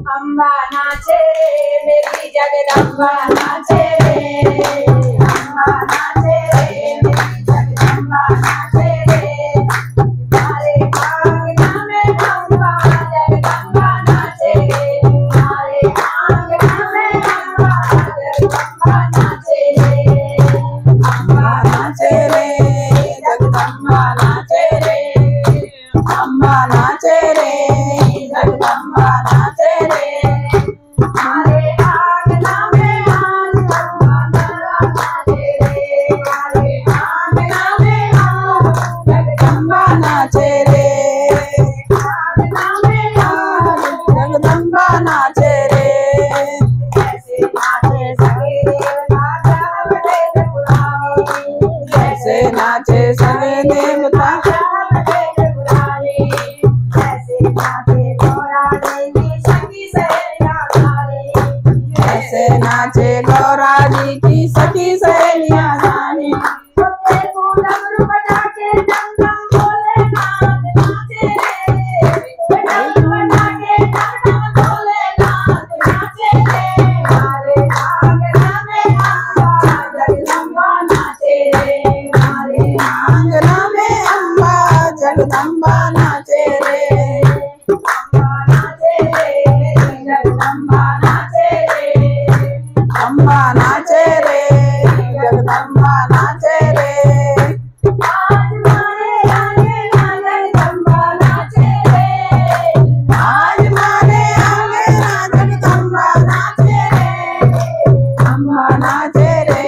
अम्बा नाचे रे मेरी जगदम्बा नाचे रे, अम्बा नाचे रे मेरी जगदम्बा नाचे रे। हमारे आंगना में अम्बा जगदम्बा नाचे रे, हमारे आंगना में अम्बा जगदम्बा नाचे रे। अम्बा नाचे रे जगदम्बा नाचे रे, अम्बा नाचे रे जगदम्बा नाचे रे। हमारे आंगना में अम्बा नाचे रे, हमारे आंगना में जगदम्बा नाचे रे, आंगना में जगदम्बा नाचे रे। ऐसे नाचे सवेरे राजा बड़े पुरानी, ऐसे नाचे सवेरे देवता ऐसे नाचे गौरा देवी सखी सहेलियां सारी, ऐसे नाचे गौरा जी की सखी सहेलियां सारी। डमरू बजा के डम डम भोलेनाथ नाचे रे, डमरू बजा के डम डम भोलेनाथ नाचे रे। हमारे आंगना में अम्बा जगदम्बा नाचे रे, हमारे आंगना में अम्बा जगदम्बा नाचे रे। अम्बा नाचे रे जगदम्बा नाचे रे, अम्बा नाचे रे जगदम्बा नाचे रे। आज मारे आंगना जगदम्बा नाचे रे, आज मारे आंगना जगदम्बा नाचे रे। अम्बा नाचे रे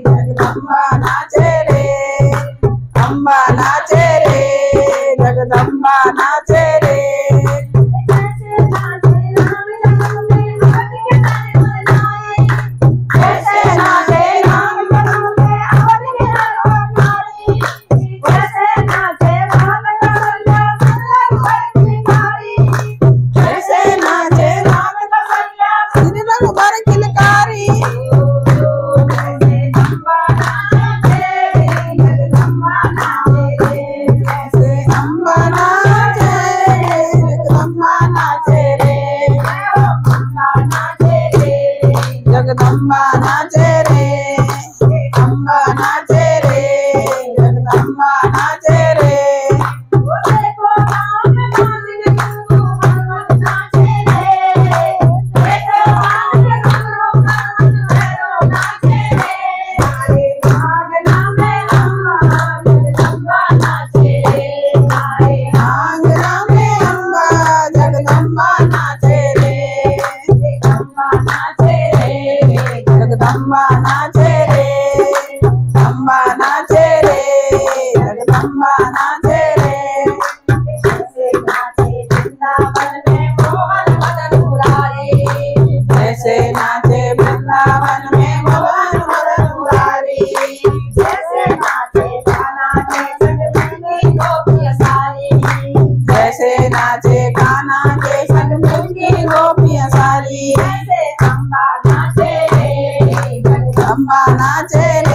जगदम्बा नाचे रे, अम्बा नाचे रे जगदम्बा नाचे रे। ऐसे नाचे राम जन्म में अवध के नर नारी, ऐसे नाचे राम जन्म में अवध के नर नारी, ऐसे नाचे राम कसैया सिर रघुबर किलकारी, ऐसे नाचे राम कसैया सिर रघुबर किलकारी। ऐसे अम्बा नाचे रे जगदम्बा नाचे रे, ऐसे अम्बा नाचे जगदम्बा नाचे रे, अम्बा नाचे रे जगदम्बा नाचे रे, अम्बा नाचे रे जगदम्बा नाचे रे। देखो गाँव में नाच के गुरु भगवत नाचे रे, देखो गाँव में गुरु भगवत भैरव नाचे रे। हमारे आंगना में अम्बा जगदम्बा नाचे रे, हमारे आंगना में अम्बा जगदम्बा नाचे रे। अम्बा नाचे रे जगदम्बा नाचे रे, अम्बा नाचे रे जगदम्बा नाचे रे। ऐसे नाचे वृंदावन में मोहन मदन मुरारी, ऐसे नाचे वृंदावन में मोहन मदन मुरारी, ऐसे नाचे कान्हा के संग गूंगी गोपियां सारी, ऐसे नाचे कान्हा के संग गूंगी गोपियां सारी। ऐसे अम्बा नाचे रे जगदम्बा नाचे रे।